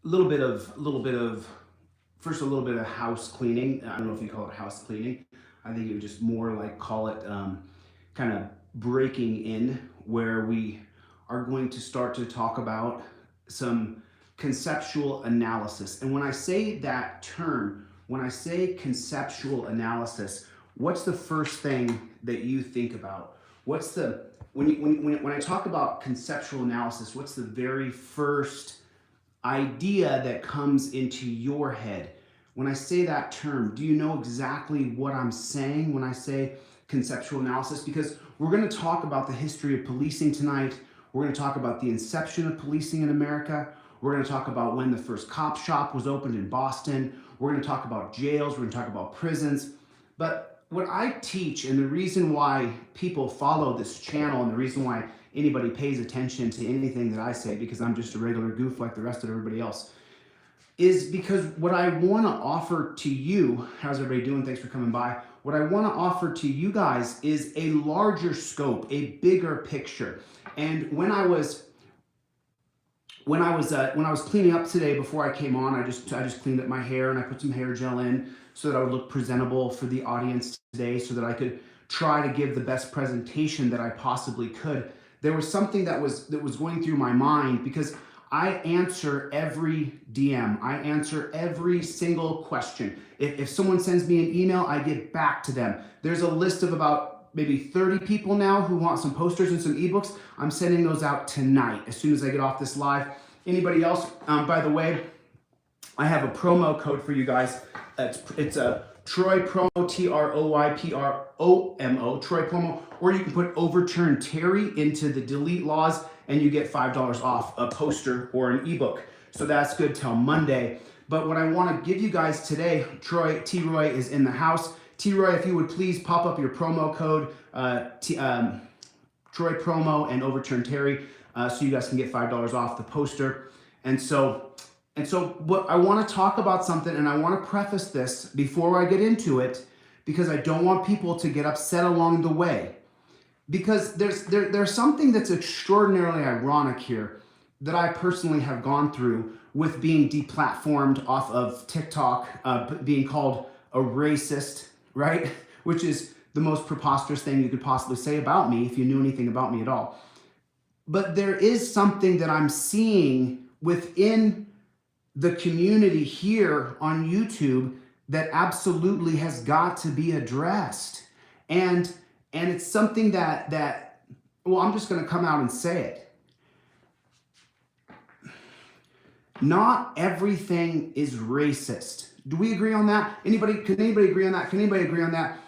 first a little bit of house cleaning. I don't know if you call it house cleaning. I think you would just more like call it kind of breaking in, where we are going to start to talk about some conceptual analysis. And when I say that term, when I say conceptual analysis, what's the first thing that you think about? What's the when I talk about conceptual analysis, what's the very first idea that comes into your head? When I say that term, do you know exactly what I'm saying when I say conceptual analysis? Because we're going to talk about the history of policing tonight. We're going to talk about the inception of policing in America. We're going to talk about when the first cop shop was opened in Boston. We're going to talk about jails. We're going to talk about prisons. But what I teach, and the reason why people follow this channel, and the reason why anybody pays attention to anything that I say, because I'm just a regular goof like the rest of everybody else, is because what I want to offer to you, how's everybody doing? Thanks for coming by. What I want to offer to you guys is a larger scope, a bigger picture. And when I was cleaning up today before I came on, I just cleaned up my hair and I put some hair gel in so that I would look presentable for the audience today, so that I could try to give the best presentation that I possibly could. There was something that was going through my mind, because I answer every DM. I answer every single question. If someone sends me an email, I get back to them. There's a list of about maybe 30 people now who want some posters and some ebooks. I'm sending those out tonight as soon as I get off this live. Anybody else? By the way, I have a promo code for you guys. It's a Troy Promo, TROYPROMO, Troy Promo, or you can put Overturn Terry into the delete laws and you get $5 off a poster or an ebook. So that's good till Monday. But what I want to give you guys today, T-Roy is in the house. T-Roy, if you would please pop up your promo code, Troy Promo and Overturn Terry, so you guys can get $5 off the poster. And so what I want to talk about something, and I want to preface this before I get into it, because I don't want people to get upset along the way. Because there's something that's extraordinarily ironic here that I personally have gone through with being deplatformed off of TikTok, being called a racist, right? Which is the most preposterous thing you could possibly say about me if you knew anything about me at all. But there is something that I'm seeing within the community here on YouTube that absolutely has got to be addressed. And it's something that well, I'm just going to come out and say it. Not everything is racist. Do we agree on that? Can anybody agree on that? Can anybody agree on that?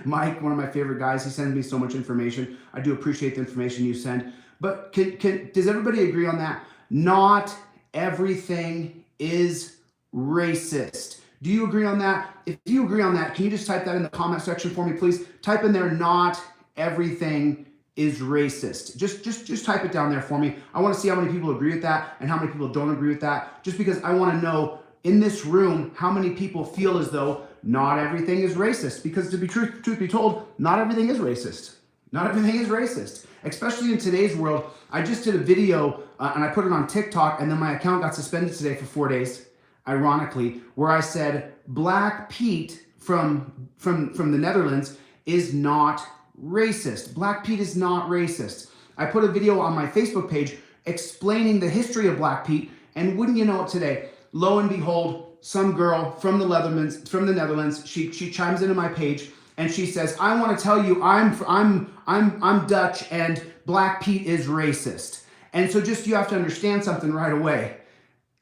Mike, one of my favorite guys, he sends me so much information. I do appreciate the information you send. But does everybody agree on that? Not everything is racist. Do you agree on that? If you agree on that, can you just type that in the comment section for me, please? Type in there, not everything is racist. Just type it down there for me. I want to see how many people agree with that and how many people don't agree with that, just because I want to know in this room how many people feel as though not everything is racist. Because to be truth be told, not everything is racist. Not everything is racist, especially in today's world. I just did a video and I put it on TikTok, and then my account got suspended today for 4 days, ironically, where I said Black Pete from the Netherlands is not racist. Black Pete is not racist. I put a video on my Facebook page explaining the history of Black Pete, and wouldn't you know it today, lo and behold, some girl from the Netherlands, she chimes into my page and she says, "I want to tell you, I'm Dutch and Black Pete is racist." And so you have to understand something right away.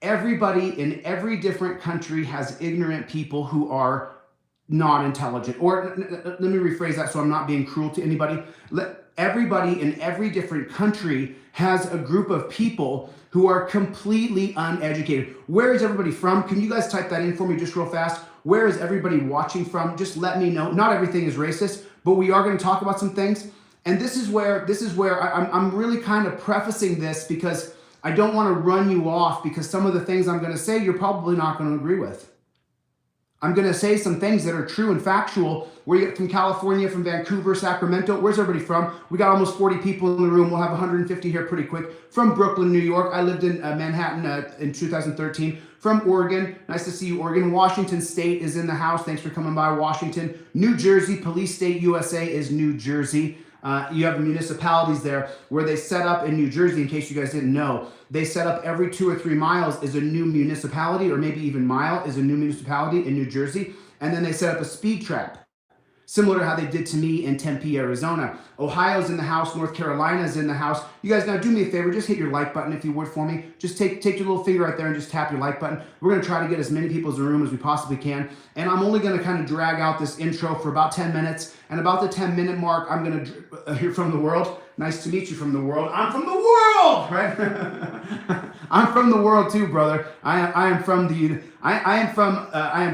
Everybody in every different country has ignorant people who are not intelligent. Or let me rephrase that so I'm not being cruel to anybody. Everybody in every different country has a group of people who are completely uneducated. Where is everybody from? Can you guys type that in for me just real fast? Where is everybody watching from? Just let me know. Not everything is racist, but we are going to talk about some things. And this is where I'm really kind of prefacing this, because I don't want to run you off, because some of the things I'm going to say you're probably not going to agree with. I'm going to say some things that are true and factual. Where you get from California, from Vancouver, Sacramento. Where's everybody from? We got almost 40 people in the room. We'll have 150 here pretty quick. From Brooklyn, New York. I lived in Manhattan in 2013. From Oregon. Nice to see you, Oregon. Washington State is in the house. Thanks for coming by, Washington. New Jersey, Police State USA is New Jersey. You have municipalities there where they set up in New Jersey, in case you guys didn't know, they set up every 2 or 3 miles is a new municipality, or maybe even mile is a new municipality in New Jersey. And then they set up a speed trap, similar to how they did to me in Tempe, Arizona. Ohio's in the house. North Carolina's in the house. You guys, now do me a favor. Just hit your like button if you would for me. Just take your little finger right there and just tap your like button. We're going to try to get as many people in the room as we possibly can. And I'm only going to kind of drag out this intro for about 10 minutes. And about the 10-minute mark, I'm going to hear from the world. Nice to meet you from the world. I'm from the world, right? I'm from the world too, brother. I am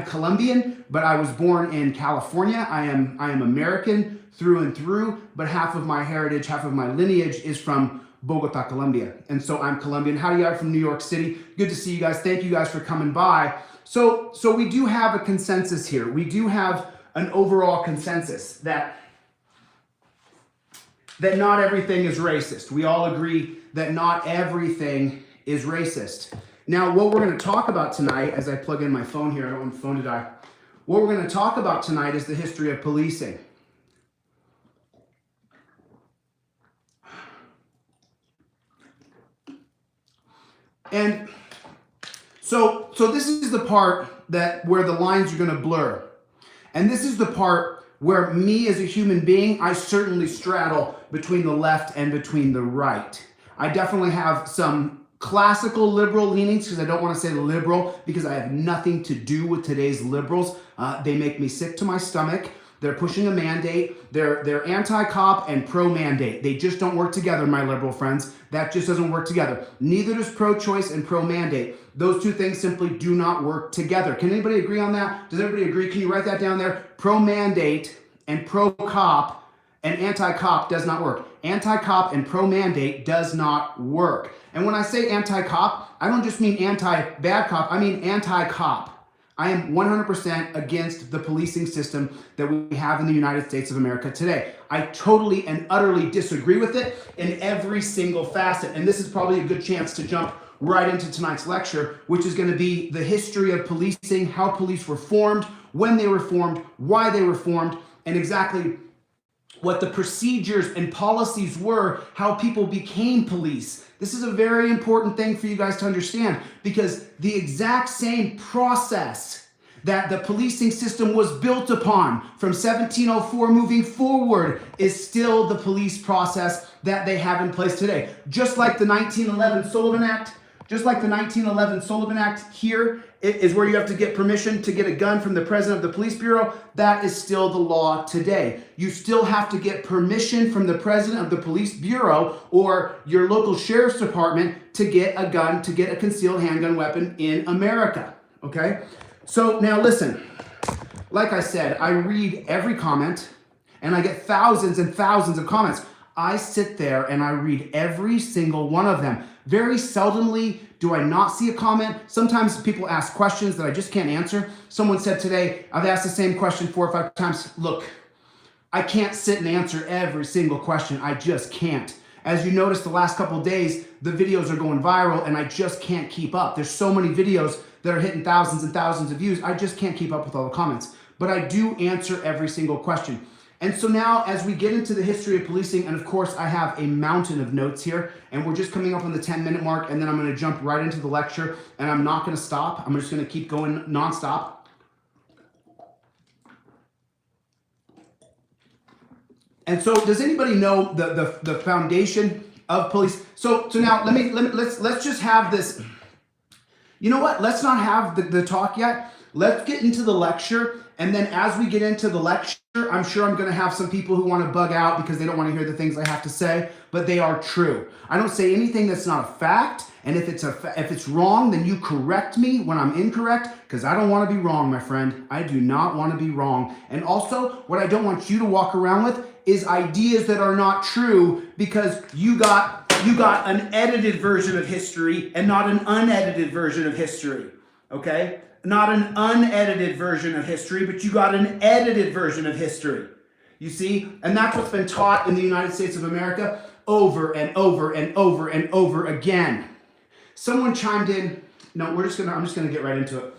Colombian, but I was born in California. I am American through and through, but half of my heritage, half of my lineage is from Bogota, Colombia. And so I'm Colombian. Howdy, y'all from New York City. Good to see you guys. Thank you guys for coming by. So we do have a consensus here. We do have an overall consensus that not everything is racist. We all agree that not everything is racist. Now, what we're going to talk about tonight, as I plug in my phone here, I don't want the phone to die. What we're going to talk about tonight is the history of policing. And so this is the part where the lines are going to blur. And this is the part where me as a human being, I certainly straddle between the left and between the right. I definitely have some classical liberal leanings, because I don't want to say liberal, because I have nothing to do with today's liberals. They make me sick to my stomach. They're pushing a mandate. They're anti-cop and pro-mandate. They just don't work together, my liberal friends. That just doesn't work together. Neither does pro-choice and pro-mandate. Those two things simply do not work together. Can anybody agree on that? Does everybody agree? Can you write that down there? Pro-mandate and pro-cop and anti-cop does not work. Anti-cop and pro-mandate does not work. And when I say anti-cop, I don't just mean anti-bad cop. I mean anti-cop. I am 100% against the policing system that we have in the United States of America today. I totally and utterly disagree with it in every single facet. And this is probably a good chance to jump right into tonight's lecture, which is going to be the history of policing, how police were formed, when they were formed, why they were formed, and exactly what the procedures and policies were, how people became police. This is a very important thing for you guys to understand, because the exact same process that the policing system was built upon from 1704 moving forward is still the police process that they have in place today. Just like the 1911 Sullivan Act, here is where you have to get permission to get a gun from the president of the police bureau. That is still the law today. You still have to get permission from the president of the police bureau or your local sheriff's department to get a gun, to get a concealed handgun weapon in America. Okay? So now listen, like I said, I read every comment and I get thousands and thousands of comments. I sit there and I read every single one of them. Very seldomly do I not see a comment. Sometimes people ask questions that I just can't answer. Someone said today, I've asked the same question 4 or 5 times. Look, I can't sit and answer every single question. I just can't. As you noticed the last couple of days, the videos are going viral and I just can't keep up. There's so many videos that are hitting thousands and thousands of views. I just can't keep up with all the comments. But I do answer every single question. And so now as we get into the history of policing, and of course I have a mountain of notes here, and we're just coming up on the 10-minute mark, and then I'm gonna jump right into the lecture, and I'm not gonna stop. I'm just gonna keep going nonstop. And so does anybody know the foundation of police? So now let's just have this. You know what? Let's not have the talk yet. Let's get into the lecture. And then as we get into the lecture, I'm sure I'm going to have some people who want to bug out because they don't want to hear the things I have to say, but they are true. I don't say anything that's not a fact. And if it's wrong, then you correct me when I'm incorrect, because I don't want to be wrong, my friend. I do not want to be wrong. And also, what I don't want you to walk around with is ideas that are not true, because you got an edited version of history and not an unedited version of history. Okay? not an unedited version of history, but you got an edited version of history. You see? And that's what's been taught in the United States of America over and over and over and over again. Someone chimed in. No, I'm just gonna get right into it.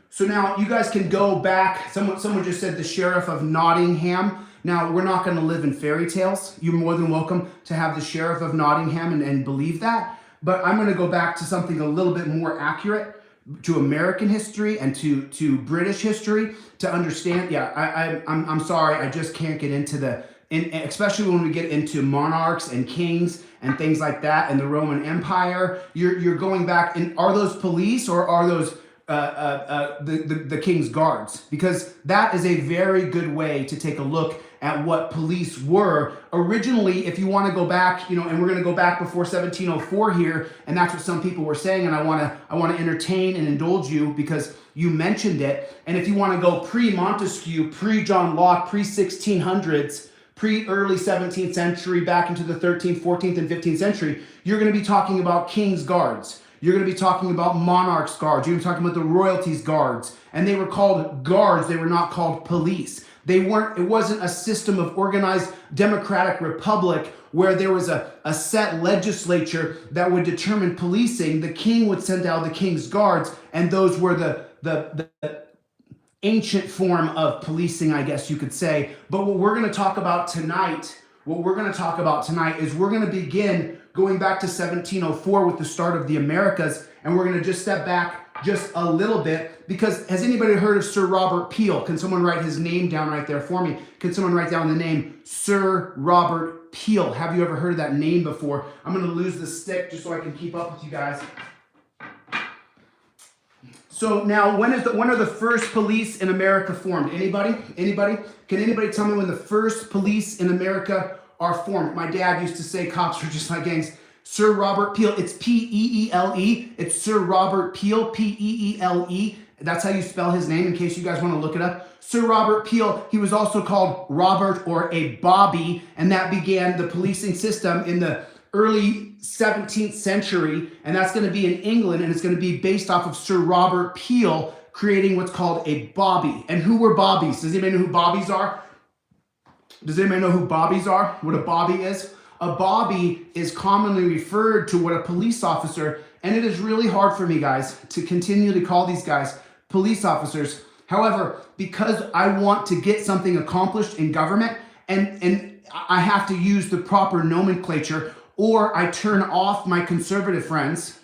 So now you guys can go back. Someone just said the Sheriff of Nottingham. Now, we're not going to live in fairy tales. You're more than welcome to have the Sheriff of Nottingham and believe that. But I'm going to go back to something a little bit more accurate to American history and to British history to understand. Yeah, I'm sorry. I just can't get into especially when we get into monarchs and kings and things like that and the Roman Empire. You're going back, and are those police or are those the king's guards? Because that is a very good way to take a look at what police were originally. If you want to go back, and we're going to go back before 1704 here, and that's what some people were saying, and I want to entertain and indulge you because you mentioned it. And if you want to go pre-Montesquieu, pre-John Locke, pre-1600s, pre-early 17th century, back into the 13th, 14th, and 15th century, you're going to be talking about king's guards. You're going to be talking about monarchs' guards. You're going to be talking about the royalties' guards. And they were called guards. They were not called police. It wasn't a system of organized democratic republic where there was a set legislature that would determine policing. The king would send out the king's guards, and those were the ancient form of policing, I guess you could say. But what we're going to talk about tonight is we're going to begin going back to 1704 with the start of the Americas, and we're going to just step back just a little bit, because has anybody heard of Sir Robert Peel? Can someone write his name down right there for me? Can someone write down the name Sir Robert Peel? Have you ever heard of that name before? I'm going to lose the stick just so I can keep up with you guys. So now, when are the first police in America formed? Anybody? Can anybody tell me when the first police in America are formed? My dad used to say cops are just like gangs. Sir Robert Peel. It's P-E-E-L-E. It's Sir Robert Peel, P-E-E-L-E. That's how you spell his name in case you guys want to look it up. Sir Robert Peel, he was also called Robert or a Bobby, and that began the policing system in the early 17th century, and that's going to be in England, and it's going to be based off of Sir Robert Peel creating what's called a Bobby. And who were Bobbies? Does anybody know who Bobbies are? Does anybody know who Bobbies are? What a Bobby is? A Bobby is commonly referred to what a police officer, and it is really hard for me, guys, to continue to call these guys police officers. However, because I want to get something accomplished in government, and I have to use the proper nomenclature, or I turn off my conservative friends.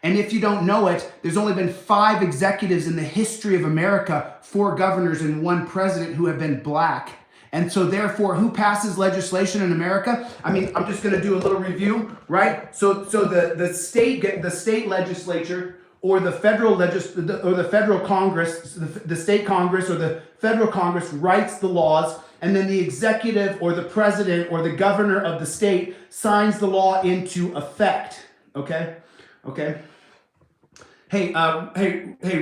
And if you don't know it, there's only been 5 executives in the history of America, 4 governors and 1 president who have been black. And so therefore, who passes legislation in America? I mean, I'm just going to do a little review, right? So the state legislature or the federal Congress, the state Congress or the federal Congress writes the laws, and then the executive or the president or the governor of the state signs the law into effect. Okay. Hey,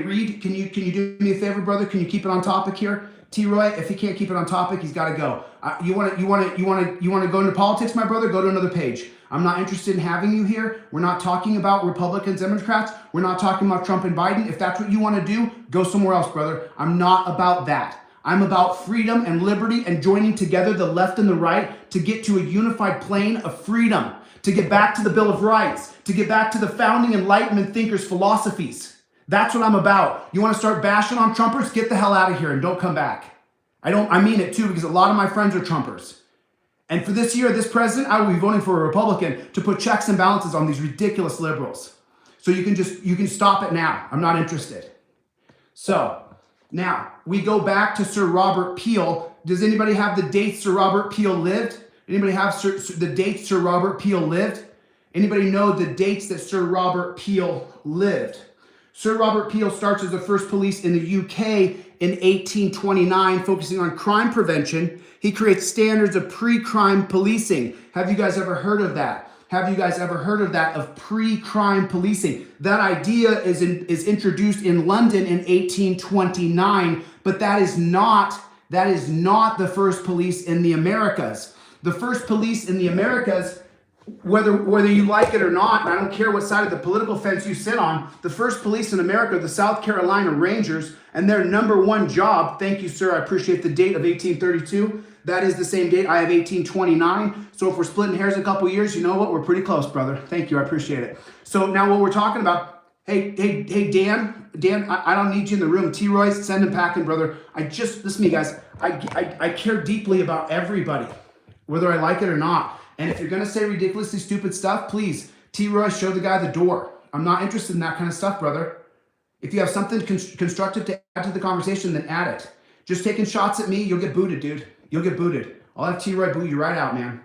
Reed, can you do me a favor, brother? Can you keep it on topic here? T-Roy, if he can't keep it on topic, he's got to go. You want to go into politics, my brother? Go to another page. I'm not interested in having you here. We're not talking about Republicans, Democrats. We're not talking about Trump and Biden. If that's what you want to do, go somewhere else, brother. I'm not about that. I'm about freedom and liberty and joining together the left and the right to get to a unified plane of freedom, to get back to the Bill of Rights, to get back to the founding Enlightenment thinkers' philosophies. That's what I'm about. You want to start bashing on Trumpers? Get the hell out of here and don't come back. I mean it too, because a lot of my friends are Trumpers. And for this year, this president, I will be voting for a Republican to put checks and balances on these ridiculous liberals. So you can stop it now. I'm not interested. So now we go back to Sir Robert Peel. Does anybody have the dates Sir Robert Peel lived? Anybody have the dates Sir Robert Peel lived? Anybody know the dates that Sir Robert Peel lived? Sir Robert Peel starts as the first police in the UK in 1829, focusing on crime prevention. He creates standards of pre-crime policing. Have you guys ever heard of that? Of pre-crime policing? That idea is introduced in London in 1829, but that is not the first police in the Americas. The first police in the Americas whether you like it or not, and I don't care what side of the political fence you sit on, the first police in America are the South Carolina Rangers, and their number one job, thank you, sir, I appreciate the date of 1832. That is the same date. I have 1829. So if we're splitting hairs a couple years, you know what? We're pretty close, brother. Thank you. I appreciate it. So now what we're talking about, hey, Dan, I don't need you in the room. T-Roy, send him packing, brother. Listen to me, guys. I care deeply about everybody, whether I like it or not. And if you're going to say ridiculously stupid stuff, please, T-Roy, show the guy the door. I'm not interested in that kind of stuff, brother. If you have something constructive to add to the conversation, then add it. Just taking shots at me, you'll get booted, dude. You'll get booted. I'll have T-Roy boot you right out, man.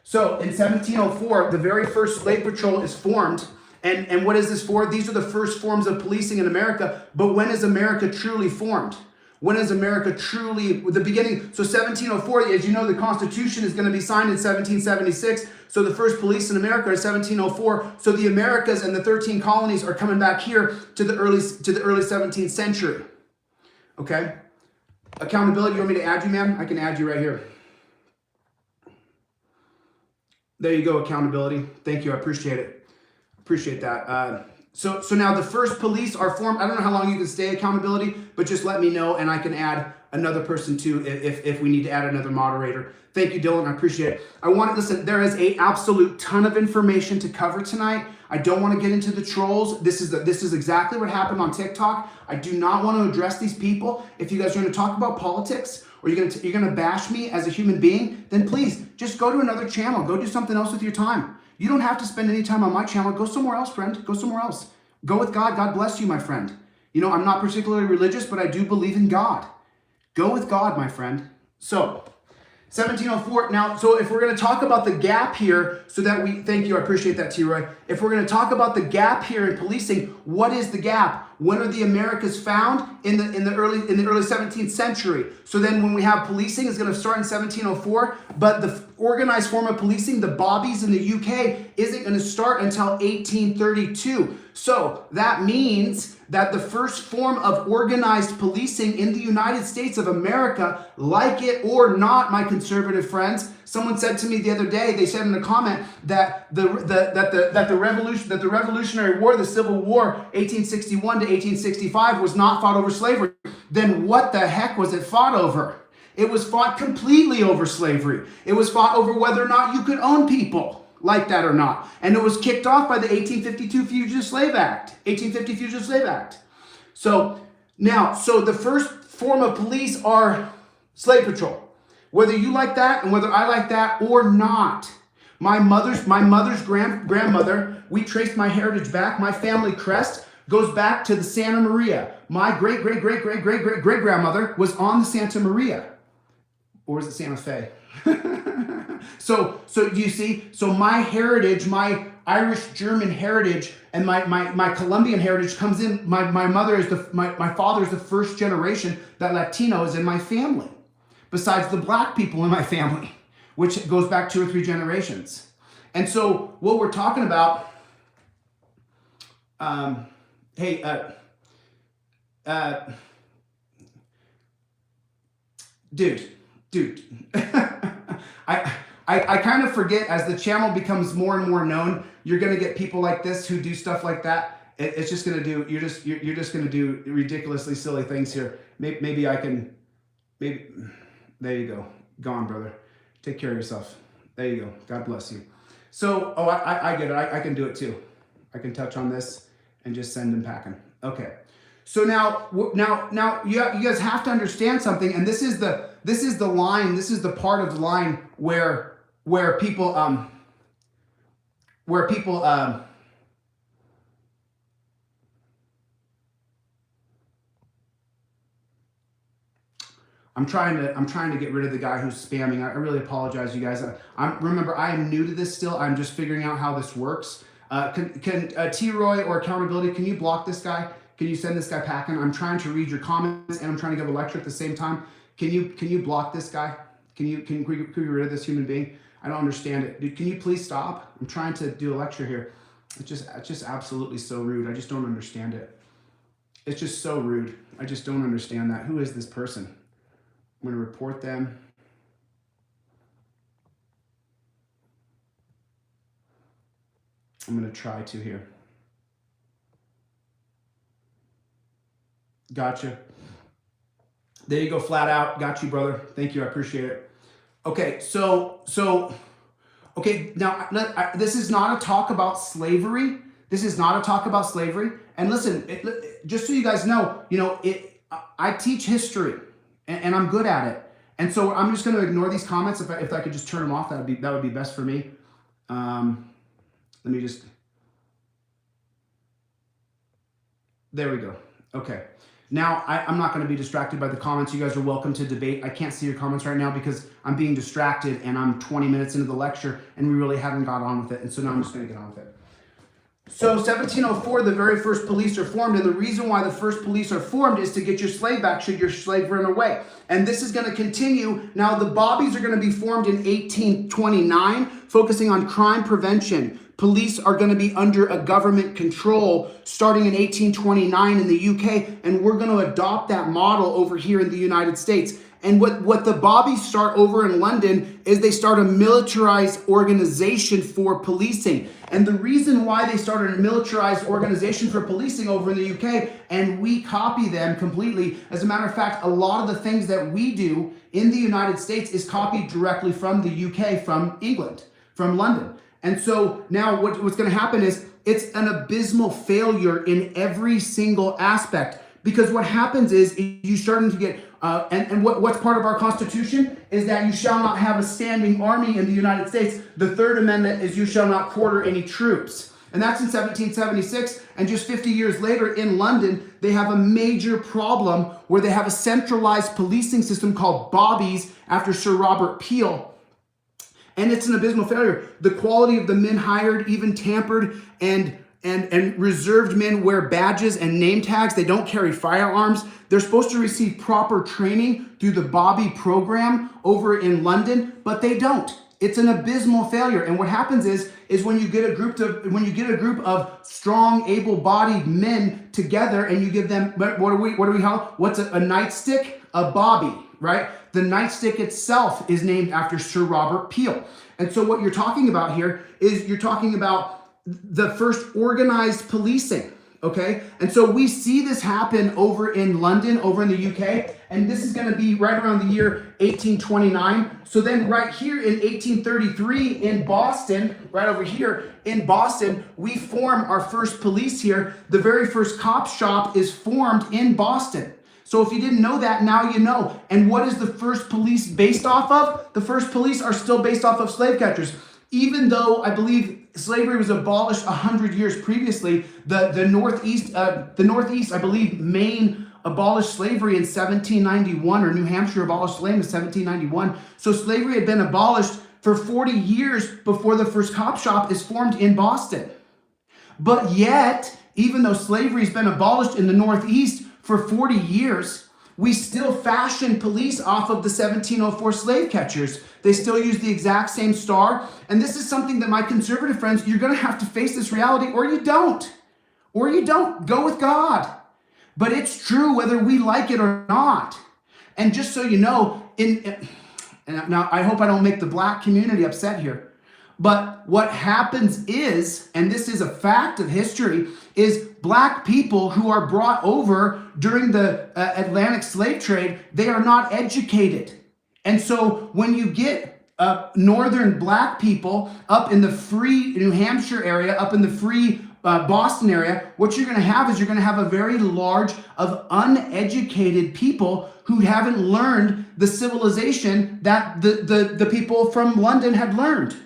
So in 1704, the very first slave patrol is formed. And what is this for? These are the first forms of policing in America. But when is America truly formed? When is America truly, the beginning? So 1704, as you know, the Constitution is going to be signed in 1776. So the first police in America is 1704. So the Americas and the 13 colonies are coming back here to the early 17th century. Okay? Accountability, you want me to add you, man? I can add you right here. There you go, accountability. Thank you, I appreciate it. Appreciate that. So now the first police are formed. I don't know how long you can stay accountability, but just let me know and I can add another person too if we need to add another moderator. Thank you, Dylan. I appreciate it. Listen, there is an absolute ton of information to cover tonight. I don't want to get into the trolls. This is exactly what happened on TikTok. I do not want to address these people. If you guys are going to talk about politics or you're going to bash me as a human being, then please just go to another channel. Go do something else with your time. You don't have to spend any time on my channel. Go somewhere else, friend. Go somewhere else. Go with God. God bless you, my friend. You know, I'm not particularly religious, but I do believe in God. Go with God, my friend. So 1704. Now, so if we're going to talk about the gap here, so that thank you, I appreciate that, T-Roy. If we're going to talk about the gap here in policing, what is the gap? When are the Americas found? In the early 17th century. So then when we have policing, it's going to start in 1704, but the organized form of policing, the bobbies in the UK, isn't going to start until 1832. So that means that the first form of organized policing in the United States of America, like it or not, my conservative friends, someone said to me the other day, they said in a comment that the Revolutionary War, the Civil War, 1861 to 1865, was not fought over slavery. Then what the heck was it fought over? It was fought completely over slavery. It was fought over whether or not you could own people. Like that or not. And it was kicked off by the 1852 Fugitive Slave Act. 1850 Fugitive Slave Act. So the first form of police are slave patrol. Whether you like that and whether I like that or not. My mother's grandmother, we traced my heritage back. My family crest goes back to the Santa Maria. My great-great-great-great-great-great-great-grandmother was on the Santa Maria. Or is it Santa Fe? So you see, so my heritage, my Irish German heritage and my Colombian heritage comes in. My father is the first generation that Latino is in my family, besides the black people in my family, which goes back 2 or 3 generations. And so what we're talking about, dude. I kind of forget, as the channel becomes more and more known, you're going to get people like this who do stuff like that. It's just going to do, you're just going to do ridiculously silly things here. Maybe there you go. Gone, brother. Take care of yourself. There you go. God bless you. So, I get it. I can do it too. I can touch on this and just send him packing. Okay. So now you guys have to understand something, and this is the line. This is the part of the line where people I'm trying to get rid of the guy who's spamming. I really apologize, you guys. Remember, I am new to this still. I'm just figuring out how this works. Can T-Roy or accountability, can you block this guy? Can you send this guy packing? I'm trying to read your comments and I'm trying to give a lecture at the same time. Can you block this guy? Can you get rid of this human being? I don't understand it. Dude, can you please stop? I'm trying to do a lecture here. It's just absolutely so rude. I just don't understand it. It's just so rude. I just don't understand that. Who is this person? I'm going to report them. I'm going to try to here. Gotcha. There you go, flat out. Got you, brother. Thank you. I appreciate it. Okay, okay, now this is not a talk about slavery. This is not a talk about slavery. And listen, just so you guys know, I teach history, and I'm good at it. And so I'm just going to ignore these comments. If I could just turn them off, that would be best for me. Let me just. There we go. Okay. Now, I'm not going to be distracted by the comments. You guys are welcome to debate. I can't see your comments right now because I'm being distracted and I'm 20 minutes into the lecture and we really haven't got on with it. And so now I'm just going to get on with it. So 1704, the very first police are formed. And the reason why the first police are formed is to get your slave back should your slave run away. And this is going to continue. Now, the Bobbies are going to be formed in 1829, focusing on crime prevention. Police are going to be under a government control starting in 1829 in the UK, and we're going to adopt that model over here in the United States. And what the Bobbies start over in London is they start a militarized organization for policing. And the reason why they started a militarized organization for policing over in the UK, and we copy them completely. As a matter of fact, a lot of the things that we do in the United States is copied directly from the UK, from England, from London. And so now what's going to happen is it's an abysmal failure in every single aspect, because what happens is you're starting to get, what's part of our Constitution is that you shall not have a standing army in the United States. The Third Amendment is you shall not quarter any troops. And that's in 1776. And just 50 years later in London, they have a major problem where they have a centralized policing system called Bobbies after Sir Robert Peel. And it's an abysmal failure. The quality of the men hired, even tampered, and reserved men wear badges and name tags. They don't carry firearms. They're supposed to receive proper training through the Bobbie program over in London, but they don't. It's an abysmal failure. And what happens is when you get a group of strong, able-bodied men together, and you give them what do we call? What's a nightstick? A Bobbie, right? The nightstick itself is named after Sir Robert Peel. And so what you're talking about here is you're talking about the first organized policing, okay? And so we see this happen over in London, over in the UK, and this is going to be right around the year 1829. So then right here in 1833 in Boston, right over here in Boston, we form our first police here. The very first cop shop is formed in Boston. So if you didn't know that, now you know. And what is the first police based off of? The first police are still based off of slave catchers. Even though I believe slavery was abolished 100 years previously, the Northeast, I believe Maine abolished slavery in 1791, or New Hampshire abolished slavery in 1791. So slavery had been abolished for 40 years before the first cop shop is formed in Boston. But yet, even though slavery has been abolished in the Northeast for 40 years, we still fashion police off of the 1704 slave catchers. They still use the exact same star. And this is something that my conservative friends, you're going to have to face this reality, or you don't. Or you don't. Go with God. But it's true whether we like it or not. And just so you know, and now I hope I don't make the black community upset here, but what happens is, and this is a fact of history, is black people who are brought over during the Atlantic slave trade, they are not educated. And so when you get northern black people up in the free New Hampshire area, up in the free Boston area, what you're going to have is you're going to have a very large of uneducated people who haven't learned the civilization that the people from London had learned.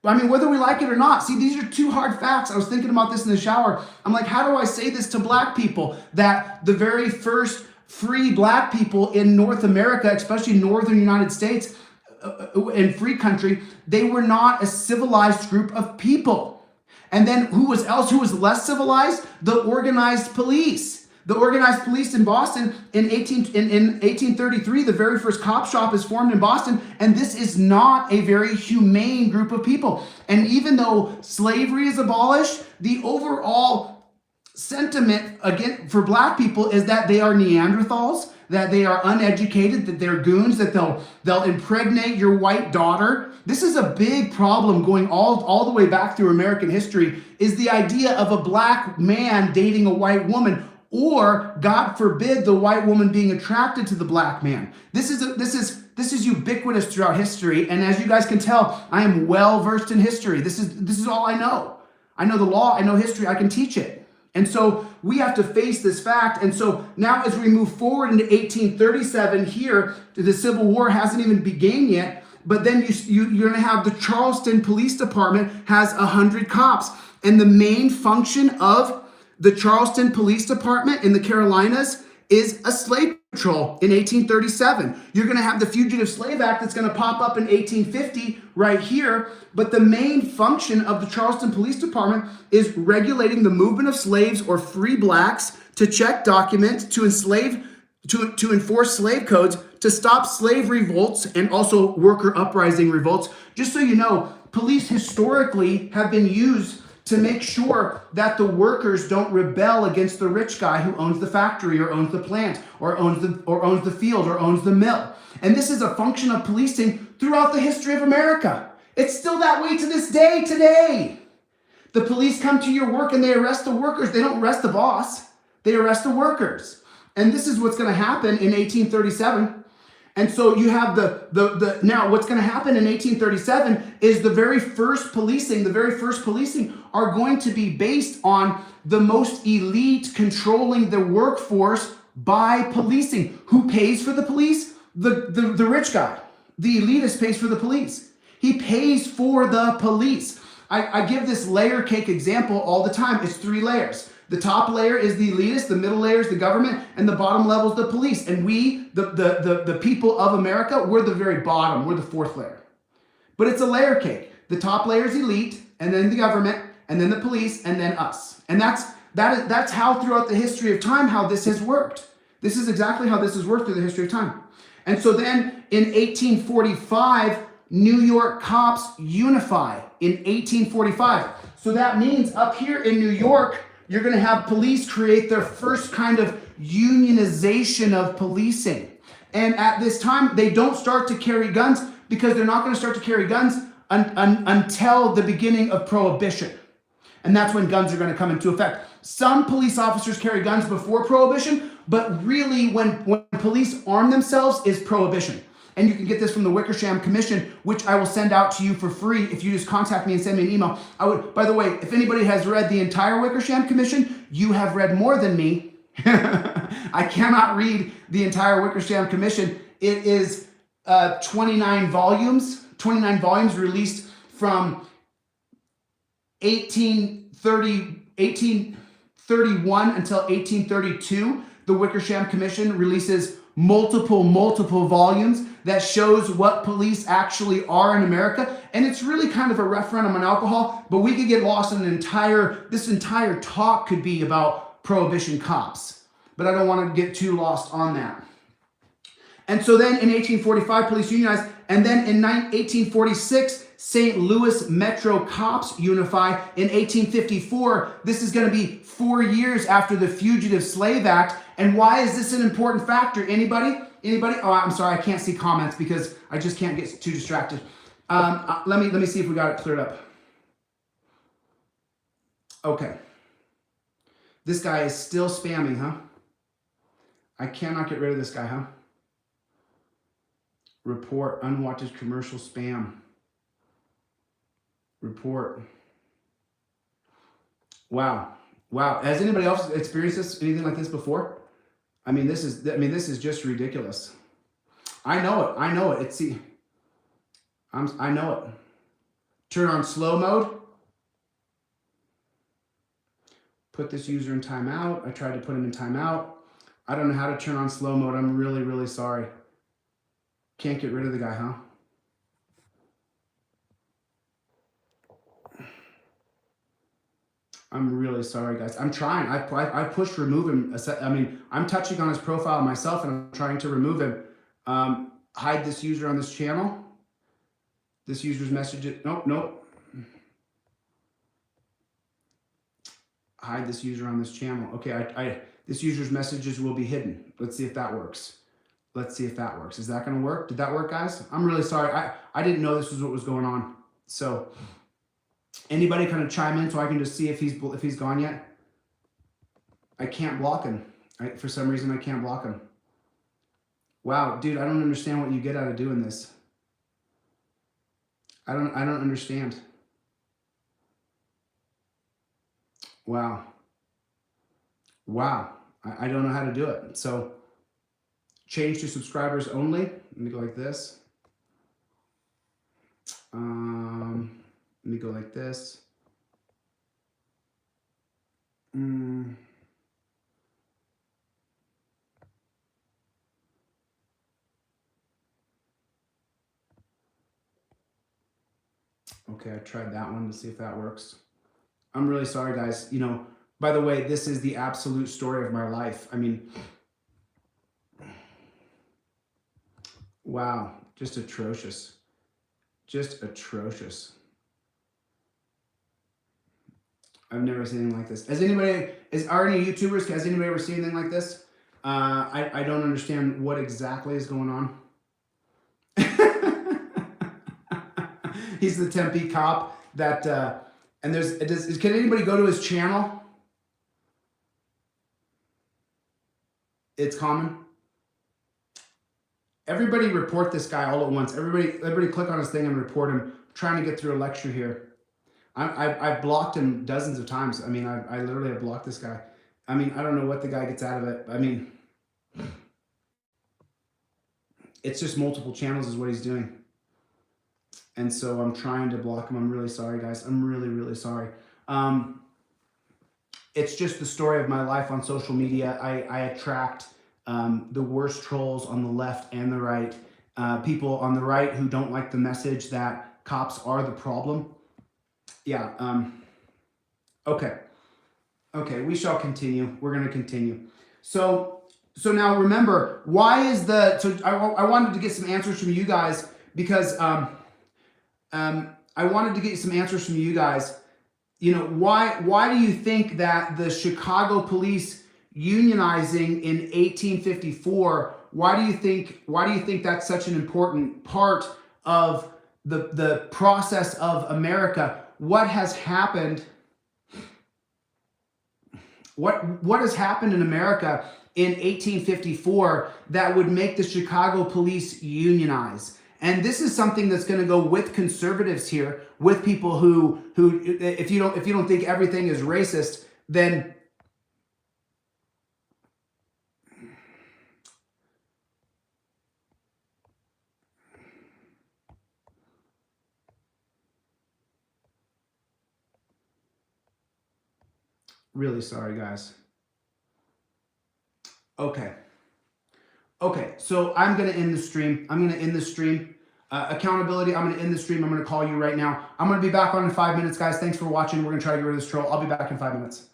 I mean, whether we like it or not, see, these are two hard facts. I was thinking about this in the shower. I'm like, how do I say this to black people? That the very first free black people in North America, especially northern United States and free country, they were not a civilized group of people. And then who was less civilized? The organized police. The organized police in Boston in 1833, the very first cop shop is formed in Boston, and this is not a very humane group of people. And even though slavery is abolished, the overall sentiment again for black people is that they are Neanderthals, that they are uneducated, that they're goons, that they'll impregnate your white daughter. This is a big problem going all the way back through American history, is the idea of a black man dating a white woman, or God forbid the white woman being attracted to the black man. This is ubiquitous throughout history, and as you guys can tell, I am well versed in history. This is all I know. I know the law, I know history, I can teach it. And so we have to face this fact. And so now as we move forward into 1837 here, the Civil War hasn't even begun yet, but then you're going to have the Charleston Police Department has 100 cops. And the main function of the Charleston Police Department in the Carolinas is a slave patrol in 1837. You're going to have the Fugitive Slave Act that's going to pop up in 1850 right here. But the main function of the Charleston Police Department is regulating the movement of slaves or free blacks, to check documents, to enforce slave codes, to stop slave revolts and also worker uprising revolts. Just so you know, police historically have been used to make sure that the workers don't rebel against the rich guy who owns the factory or owns the plant or owns the field or owns the mill. And this is a function of policing throughout the history of America. It's still that way to this day today. The police come to your work and they arrest the workers. They don't arrest the boss. They arrest the workers. And this is what's going to happen in 1837. And so you have now what's going to happen in 1837 is the very first policing are going to be based on the most elite controlling the workforce by policing. Who pays for the police? The rich guy. The elitist pays for the police. He pays for the police. I give this layer cake example all the time. It's 3 layers. The top layer is the elitist, the middle layer is the government, and the bottom level is the police. And we, the people of America, we're the very bottom. We're the 4th layer. But it's a layer cake. The top layer is elite, and then the government, and then the police, and then us. And that's how throughout the history of time how this has worked. This is exactly how this has worked through the history of time. And so then in 1845, New York cops unify in 1845. So that means up here in New York, you're going to have police create their first kind of unionization of policing. And at this time, they don't start to carry guns because they're not going to start to carry guns until the beginning of Prohibition. And that's when guns are going to come into effect. Some police officers carry guns before Prohibition, but really when police arm themselves is Prohibition. And you can get this from the Wickersham Commission, which I will send out to you for free if you just contact me and send me an email. By the way, if anybody has read the entire Wickersham Commission, you have read more than me. I cannot read the entire Wickersham Commission. It is 29 volumes released from 1831 until 1832. The Wickersham Commission releases multiple volumes that shows what police actually are in America. And it's really kind of a referendum on alcohol, but we could get lost in this entire talk could be about Prohibition cops. But I don't want to get too lost on that. And so then in 1845, police unionized. And then in 1846, St. Louis Metro cops unify. In 1854, this is going to be 4 years after the Fugitive Slave Act. And why is this an important factor? Anybody? Oh, I'm sorry, I can't see comments because I just can't get too distracted. Let me see if we got it cleared up. Okay. This guy is still spamming, huh? I cannot get rid of this guy, huh? Report unwanted commercial spam. Report. Wow. Has anybody else experienced anything like this before? I mean, this is just ridiculous. I know it. I know it. I know it. Turn on slow mode. Put this user in timeout. I tried to put him in timeout. I don't know how to turn on slow mode. I'm really, really sorry. Can't get rid of the guy, huh? I'm really sorry, guys. I'm trying. I pushed remove him. I mean, I'm touching on his profile myself, and I'm trying to remove him. Hide this user on this channel. This user's message. Nope. Hide this user on this channel. Okay, This user's messages will be hidden. Let's see if that works. Let's see if that works. Is that going to work? Did that work, guys? I'm really sorry. I didn't know this was what was going on. So anybody kind of chime in so I can just see if he's gone yet? I can't block him. For some reason, I can't block him. Wow, dude, I don't understand what you get out of doing this. I don't understand. Wow. Wow. I don't know how to do it. So change to subscribers only. Let me go like this. Let me go like this. Okay, I tried that one to see if that works. I'm really sorry, guys. You know, by the way, this is the absolute story of my life. I mean, wow, just atrocious. Just atrocious. I've never seen anything like this. Are any YouTubers, has anybody ever seen anything like this? I don't understand what exactly is going on. He's the Tempe cop that, and can anybody go to his channel? It's common. Everybody report this guy all at once. Everybody click on his thing and report him. I'm trying to get through a lecture here. I've blocked him dozens of times. I mean, I literally have blocked this guy. I mean, I don't know what the guy gets out of it. I mean, it's just multiple channels is what he's doing. And so I'm trying to block him. I'm really sorry, guys. I'm really, really sorry. It's just the story of my life on social media. I attract the worst trolls on the left and the right. People on the right who don't like the message that cops are the problem. Yeah. Okay. Okay. We shall continue. We're going to continue. So now remember, why is I wanted to get some answers from you guys because, I wanted to get some answers from you guys. You know, why do you think that the Chicago police unionizing in 1854, why do you think that's such an important part of the process of America? What has happened? What has happened in America in 1854 that would make the Chicago police unionize? And this is something that's going to go with conservatives here, with people who if you don't think everything is racist, then really sorry, guys. Okay. Okay, so I'm going to end the stream. Accountability, I'm going to end the stream. I'm going to call you right now. I'm going to be back on in 5 minutes, guys. Thanks for watching. We're going to try to get rid of this troll. I'll be back in 5 minutes.